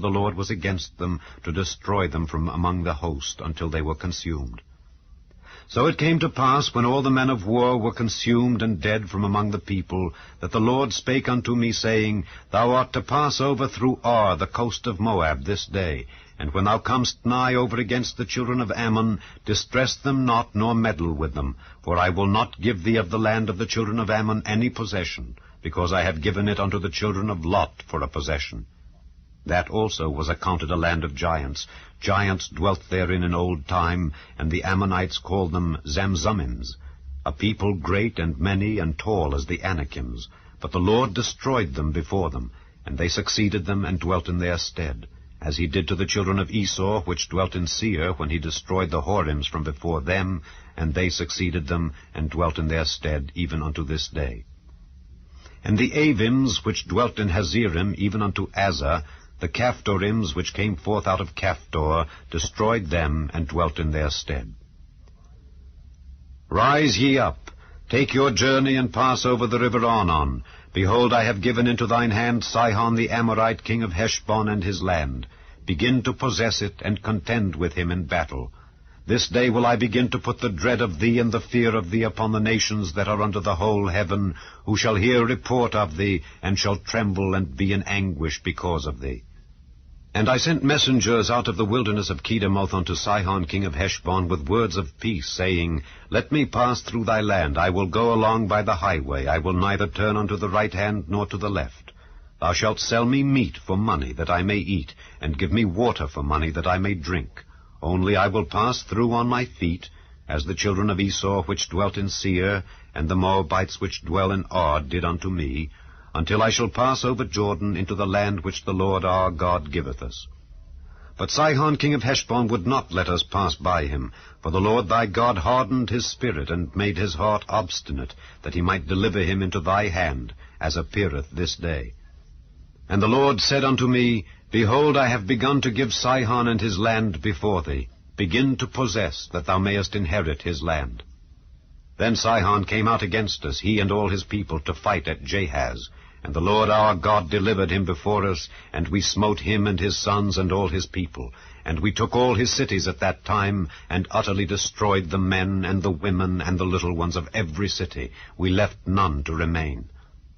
the Lord was against them, to destroy them from among the host, until they were consumed. So it came to pass, when all the men of war were consumed and dead from among the people, that the Lord spake unto me, saying, Thou art to pass over through Ar, the coast of Moab, this day, and when thou comest nigh over against the children of Ammon, distress them not, nor meddle with them, for I will not give thee of the land of the children of Ammon any possession, because I have given it unto the children of Lot for a possession. That also was accounted a land of giants. Giants dwelt therein in old time, and the Ammonites called them Zamzummims, a people great and many and tall as the Anakims. But the Lord destroyed them before them, and they succeeded them and dwelt in their stead, as he did to the children of Esau, which dwelt in Seir, when he destroyed the Horims from before them, and they succeeded them and dwelt in their stead, even unto this day. And the Avims, which dwelt in Hazerim, even unto Azza, the Caphtorims, which came forth out of Caphtor, destroyed them, and dwelt in their stead. Rise ye up, take your journey, and pass over the river Arnon. Behold, I have given into thine hand Sihon the Amorite, king of Heshbon, and his land. Begin to possess it, and contend with him in battle. This day will I begin to put the dread of thee and the fear of thee upon the nations that are under the whole heaven, who shall hear report of thee, and shall tremble and be in anguish because of thee. And I sent messengers out of the wilderness of Kedemoth unto Sihon king of Heshbon with words of peace, saying, Let me pass through thy land, I will go along by the highway, I will neither turn unto the right hand nor to the left. Thou shalt sell me meat for money, that I may eat, and give me water for money, that I may drink. Only I will pass through on my feet, as the children of Esau which dwelt in Seir, and the Moabites which dwell in Ar did unto me, until I shall pass over Jordan into the land which the Lord our God giveth us. But Sihon king of Heshbon would not let us pass by him, for the Lord thy God hardened his spirit, and made his heart obstinate, that he might deliver him into thy hand, as appeareth this day. And the Lord said unto me, Behold, I have begun to give Sihon and his land before thee. Begin to possess, that thou mayest inherit his land. Then Sihon came out against us, he and all his people, to fight at Jahaz. And the Lord our God delivered him before us, and we smote him and his sons and all his people. And we took all his cities at that time, and utterly destroyed the men and the women and the little ones of every city. We left none to remain.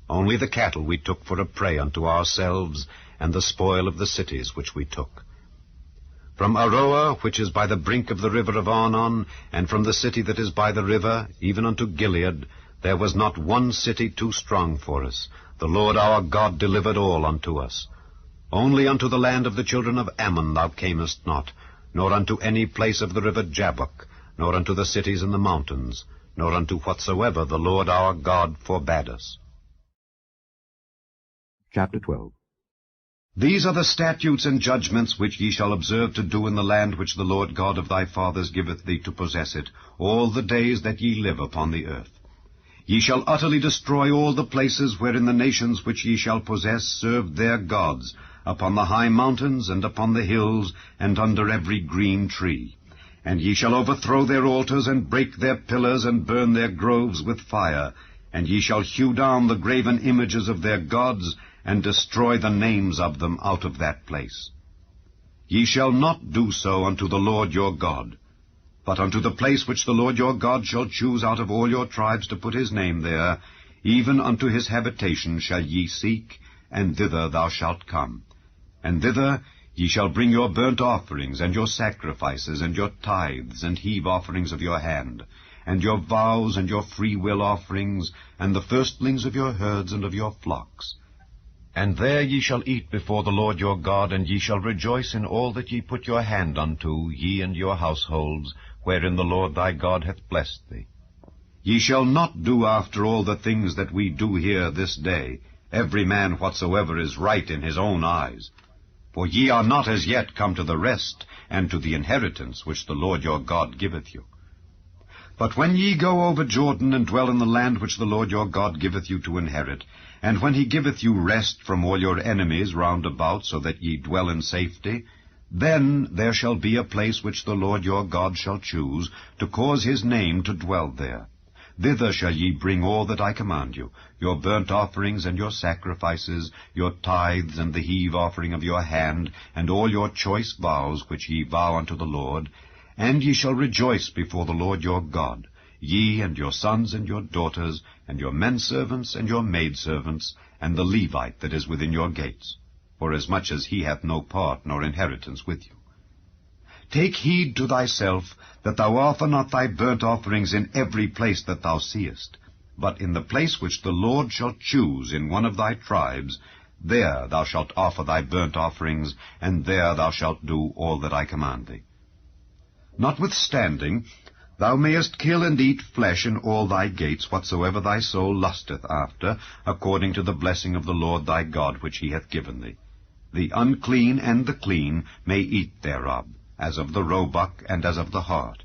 Only the cattle we took for a prey unto ourselves, and the spoil of the cities which we took. From Aroah, which is by the brink of the river of Arnon, and from the city that is by the river, even unto Gilead, there was not one city too strong for us. The Lord our God delivered all unto us. Only unto the land of the children of Ammon thou camest not, nor unto any place of the river Jabbok, nor unto the cities in the mountains, nor unto whatsoever the Lord our God forbade us. Chapter 12. These are the statutes and judgments which ye shall observe to do in the land which the Lord God of thy fathers giveth thee to possess it, all the days that ye live upon the earth. Ye shall utterly destroy all the places wherein the nations which ye shall possess serve their gods, upon the high mountains, and upon the hills, and under every green tree. And ye shall overthrow their altars, and break their pillars, and burn their groves with fire. And ye shall hew down the graven images of their gods, and destroy the names of them out of that place. Ye shall not do so unto the Lord your God, but unto the place which the Lord your God shall choose out of all your tribes to put his name there, even unto his habitation shall ye seek, and thither thou shalt come. And thither ye shall bring your burnt offerings, and your sacrifices, and your tithes, and heave offerings of your hand, and your vows, and your freewill offerings, and the firstlings of your herds and of your flocks. And there ye shall eat before the Lord your God, and ye shall rejoice in all that ye put your hand unto, ye and your households, wherein the Lord thy God hath blessed thee. Ye shall not do after all the things that we do here this day, every man whatsoever is right in his own eyes. For ye are not as yet come to the rest, and to the inheritance which the Lord your God giveth you. But when ye go over Jordan, and dwell in the land which the Lord your God giveth you to inherit, and when he giveth you rest from all your enemies round about, so that ye dwell in safety, then there shall be a place which the Lord your God shall choose, to cause his name to dwell there. Thither shall ye bring all that I command you, your burnt offerings and your sacrifices, your tithes and the heave offering of your hand, and all your choice vows which ye vow unto the Lord. And ye shall rejoice before the Lord your God, ye and your sons and your daughters, and your menservants and your maidservants, and the Levite that is within your gates, forasmuch as he hath no part nor inheritance with you. Take heed to thyself, that thou offer not thy burnt offerings in every place that thou seest, but in the place which the Lord shall choose in one of thy tribes, there thou shalt offer thy burnt offerings, and there thou shalt do all that I command thee. Notwithstanding, thou mayest kill and eat flesh in all thy gates, whatsoever thy soul lusteth after, according to the blessing of the Lord thy God which he hath given thee. The unclean and the clean may eat thereof, as of the roebuck and as of the hart.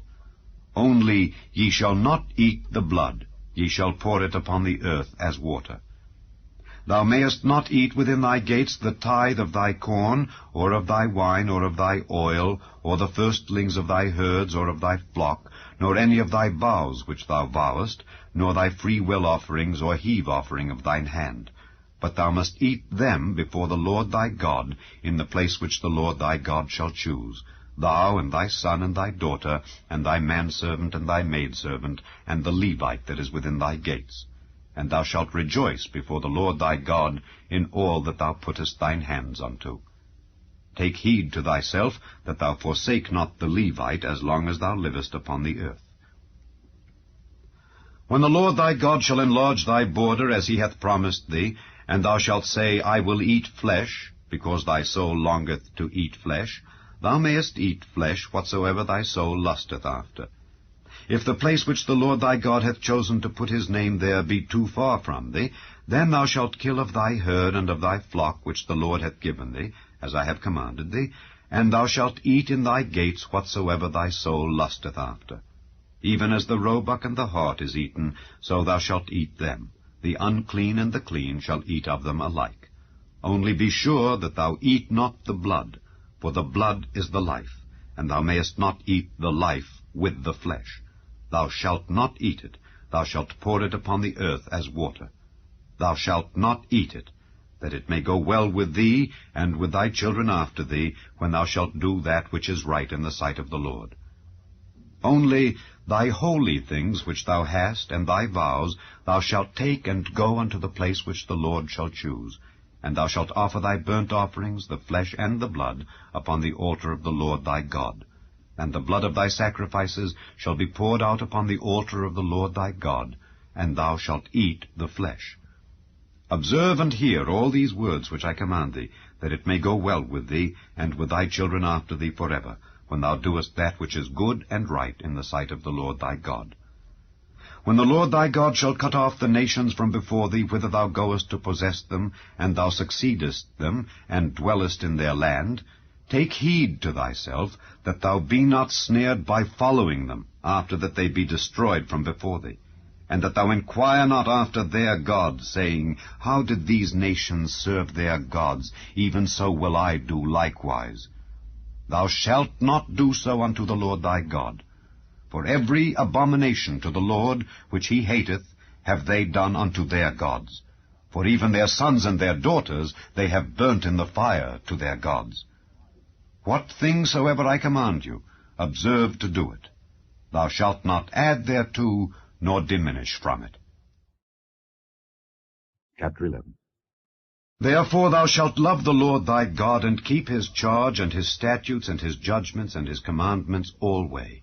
Only ye shall not eat the blood, ye shall pour it upon the earth as water. Thou mayest not eat within thy gates the tithe of thy corn, or of thy wine, or of thy oil, or the firstlings of thy herds, or of thy flock, nor any of thy vows which thou vowest, nor thy free will offerings, or heave offering of thine hand. But thou must eat them before the Lord thy God, in the place which the Lord thy God shall choose, thou and thy son and thy daughter, and thy manservant and thy maidservant, and the Levite that is within thy gates. And thou shalt rejoice before the Lord thy God in all that thou puttest thine hands unto. Take heed to thyself, that thou forsake not the Levite as long as thou livest upon the earth. When the Lord thy God shall enlarge thy border as he hath promised thee, and thou shalt say, I will eat flesh, because thy soul longeth to eat flesh, thou mayest eat flesh whatsoever thy soul lusteth after. If the place which the Lord thy God hath chosen to put his name there be too far from thee, then thou shalt kill of thy herd and of thy flock which the Lord hath given thee, as I have commanded thee, and thou shalt eat in thy gates whatsoever thy soul lusteth after. Even as the roebuck and the hart is eaten, so thou shalt eat them. The unclean and the clean shall eat of them alike. Only be sure that thou eat not the blood, for the blood is the life, and thou mayest not eat the life with the flesh. Thou shalt not eat it, thou shalt pour it upon the earth as water. Thou shalt not eat it, that it may go well with thee, and with thy children after thee, when thou shalt do that which is right in the sight of the Lord. Only thy holy things which thou hast, and thy vows, thou shalt take and go unto the place which the Lord shall choose, and thou shalt offer thy burnt offerings, the flesh and the blood, upon the altar of the Lord thy God. And the blood of thy sacrifices shall be poured out upon the altar of the Lord thy God, and thou shalt eat the flesh. Observe and hear all these words which I command thee, that it may go well with thee, and with thy children after thee forever, when thou doest that which is good and right in the sight of the Lord thy God. When the Lord thy God shall cut off the nations from before thee, whither thou goest to possess them, and thou succeedest them, and dwellest in their land, take heed to thyself, that thou be not snared by following them, after that they be destroyed from before thee, and that thou inquire not after their gods, saying, How did these nations serve their gods? Even so will I do likewise. Thou shalt not do so unto the Lord thy God. For every abomination to the Lord, which he hateth, have they done unto their gods. For even their sons and their daughters they have burnt in the fire to their gods. What thing soever I command you, observe to do it. Thou shalt not add thereto, nor diminish from it. Chapter 11. Therefore thou shalt love the Lord thy God, and keep his charge, and his statutes, and his judgments, and his commandments alway.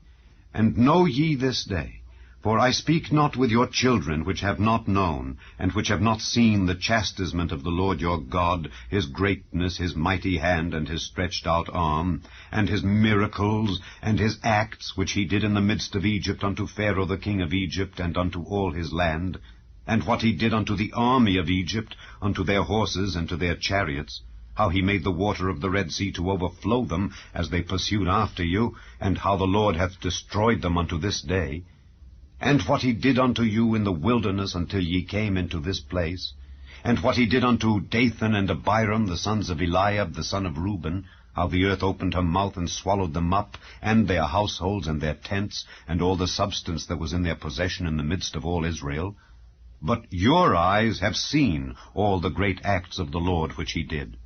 And know ye this day, for I speak not with your children which have not known, and which have not seen the chastisement of the Lord your God, his greatness, his mighty hand, and his stretched out arm, and his miracles, and his acts, which he did in the midst of Egypt unto Pharaoh the king of Egypt, and unto all his land, and what he did unto the army of Egypt, unto their horses and to their chariots, how he made the water of the Red Sea to overflow them as they pursued after you, and how the Lord hath destroyed them unto this day, and what he did unto you in the wilderness until ye came into this place, and what he did unto Dathan and Abiram, the sons of Eliab, the son of Reuben, how the earth opened her mouth and swallowed them up, and their households and their tents, and all the substance that was in their possession in the midst of all Israel. But your eyes have seen all the great acts of the Lord which he did.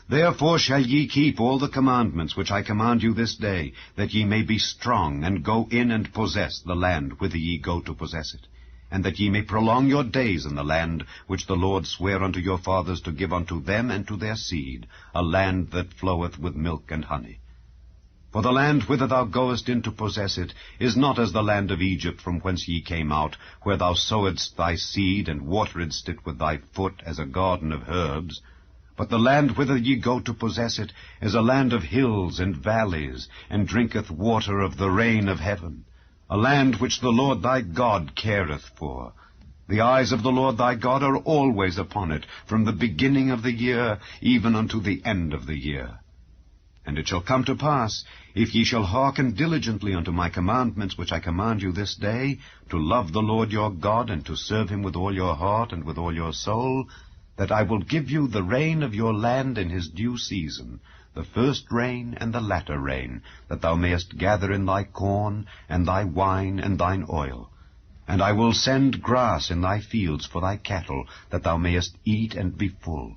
Therefore shall ye keep all the commandments which I command you this day, that ye may be strong, and go in and possess the land whither ye go to possess it, and that ye may prolong your days in the land which the Lord sware unto your fathers to give unto them and to their seed, a land that floweth with milk and honey. For the land whither thou goest in to possess it is not as the land of Egypt from whence ye came out, where thou sowedst thy seed, and wateredst it with thy foot as a garden of herbs. But the land whither ye go to possess it is a land of hills and valleys, and drinketh water of the rain of heaven, a land which the Lord thy God careth for. The eyes of the Lord thy God are always upon it, from the beginning of the year even unto the end of the year. And it shall come to pass, if ye shall hearken diligently unto my commandments which I command you this day, to love the Lord your God, and to serve him with all your heart and with all your soul, that I will give you the rain of your land in his due season, the first rain and the latter rain, that thou mayest gather in thy corn, and thy wine, and thine oil. And I will send grass in thy fields for thy cattle, that thou mayest eat and be full.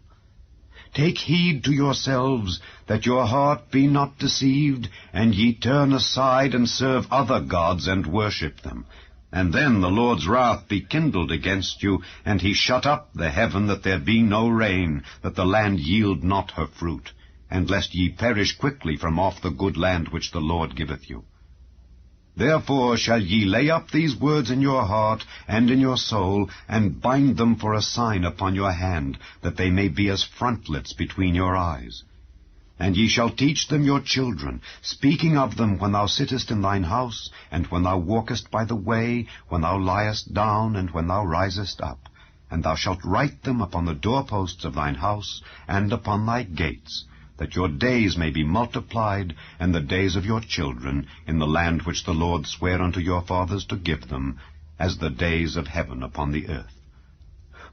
Take heed to yourselves, that your heart be not deceived, and ye turn aside and serve other gods and worship them. And then the Lord's wrath be kindled against you, and he shut up the heaven, that there be no rain, that the land yield not her fruit, and lest ye perish quickly from off the good land which the Lord giveth you. Therefore shall ye lay up these words in your heart and in your soul, and bind them for a sign upon your hand, that they may be as frontlets between your eyes. And ye shall teach them your children, speaking of them when thou sittest in thine house, and when thou walkest by the way, when thou liest down, and when thou risest up. And thou shalt write them upon the doorposts of thine house, and upon thy gates, that your days may be multiplied, and the days of your children, in the land which the Lord sware unto your fathers to give them, as the days of heaven upon the earth.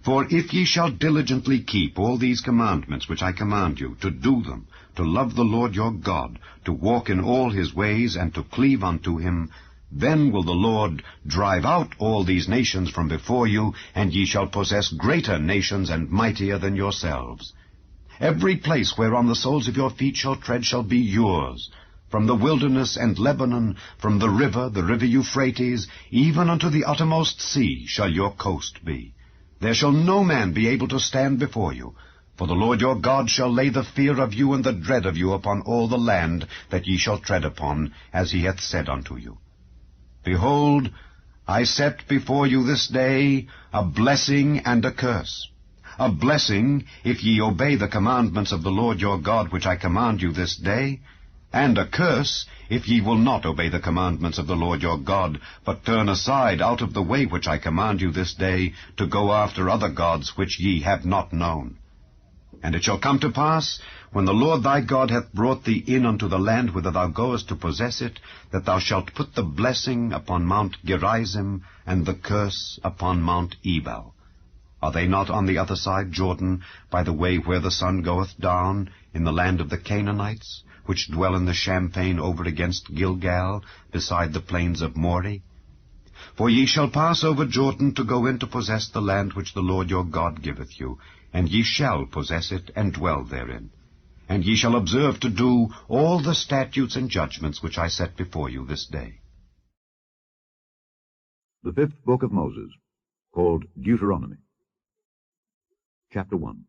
For if ye shall diligently keep all these commandments which I command you, to do them, to love the Lord your God, to walk in all his ways, and to cleave unto him, then will the Lord drive out all these nations from before you, and ye shall possess greater nations and mightier than yourselves. Every place whereon the soles of your feet shall tread shall be yours. From the wilderness and Lebanon, from the river Euphrates, even unto the uttermost sea shall your coast be. There shall no man be able to stand before you, for the Lord your God shall lay the fear of you and the dread of you upon all the land that ye shall tread upon, as he hath said unto you. Behold, I set before you this day a blessing and a curse. A blessing, if ye obey the commandments of the Lord your God which I command you this day, and a curse, if ye will not obey the commandments of the Lord your God, but turn aside out of the way which I command you this day, to go after other gods which ye have not known. And it shall come to pass, when the Lord thy God hath brought thee in unto the land whither thou goest to possess it, that thou shalt put the blessing upon Mount Gerizim, and the curse upon Mount Ebal. Are they not on the other side Jordan, by the way where the sun goeth down, in the land of the Canaanites, which dwell in the champaign over against Gilgal, beside the plains of Moreh? For ye shall pass over Jordan to go in to possess the land which the Lord your God giveth you, and ye shall possess it, and dwell therein. And ye shall observe to do all the statutes and judgments which I set before you this day. The fifth book of Moses, called Deuteronomy. Chapter 1.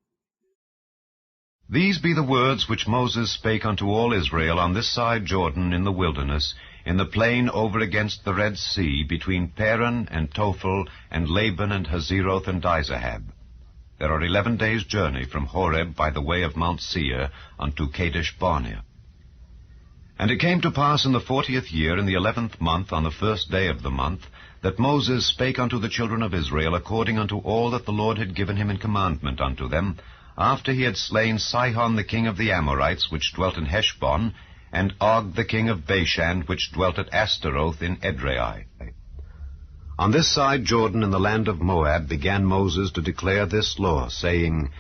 These be the words which Moses spake unto all Israel on this side Jordan in the wilderness, in the plain over against the Red Sea, between Paran and Tophel, and Laban and Hazeroth and Dizahab. There are 11 days' journey from Horeb by the way of Mount Seir unto Kadesh Barnea. And it came to pass in the 40th year, in the 11th month, on the first day of the month, that Moses spake unto the children of Israel according unto all that the Lord had given him in commandment unto them, after he had slain Sihon the king of the Amorites, which dwelt in Heshbon, and Og the king of Bashan, which dwelt at Astaroth in Edrei. On this side Jordan, in the land of Moab, began Moses to declare this law, saying,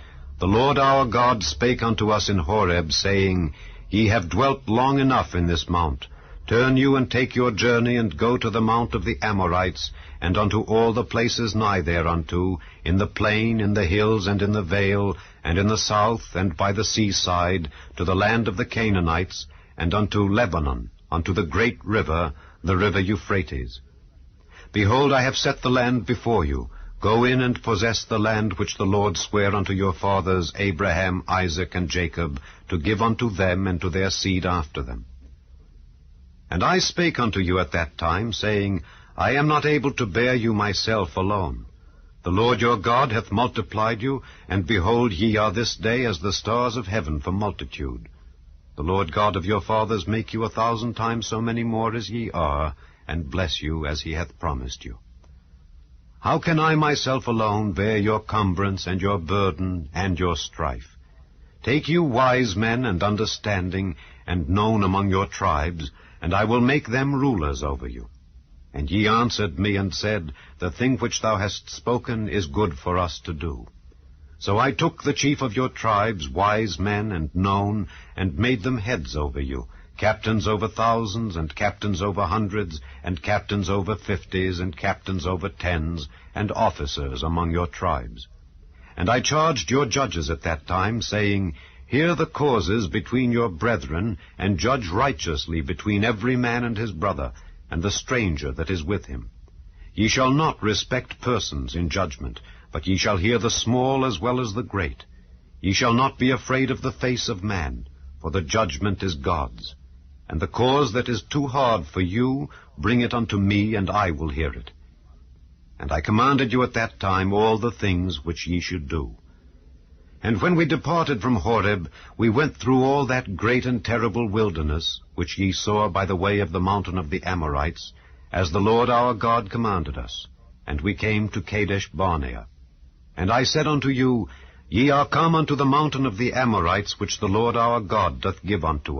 The Lord our God spake unto us in Horeb, saying, Ye have dwelt long enough in this mount. Turn you and take your journey, and go to the mount of the Amorites, and unto all the places nigh thereunto, in the plain, in the hills, and in the vale, and in the south, and by the seaside, to the land of the Canaanites, and unto Lebanon, unto the great river, the river Euphrates. Behold, I have set the land before you. Go in and possess the land which the Lord sware unto your fathers, Abraham, Isaac, and Jacob, to give unto them and to their seed after them. And I spake unto you at that time, saying, I am not able to bear you myself alone. The Lord your God hath multiplied you, and behold, ye are this day as the stars of heaven for multitude. The Lord God of your fathers make you 1,000 times so many more as ye are, and bless you as he hath promised you. How can I myself alone bear your cumbrance and your burden and your strife? Take you wise men and understanding, and known among your tribes, and I will make them rulers over you. And ye answered me and said, The thing which thou hast spoken is good for us to do. So I took the chief of your tribes, wise men and known, and made them heads over you, captains over thousands, and captains over hundreds, and captains over 50s, and captains over 10s, and officers among your tribes. And I charged your judges at that time, saying, Hear the causes between your brethren, and judge righteously between every man and his brother, and the stranger that is with him. Ye shall not respect persons in judgment, but ye shall hear the small as well as the great. Ye shall not be afraid of the face of man, for the judgment is God's. And the cause that is too hard for you, bring it unto me, and I will hear it. And I commanded you at that time all the things which ye should do. And when we departed from Horeb, we went through all that great and terrible wilderness, which ye saw by the way of the mountain of the Amorites, as the Lord our God commanded us. And we came to Kadesh Barnea. And I said unto you, Ye are come unto the mountain of the Amorites, which the Lord our God doth give unto us.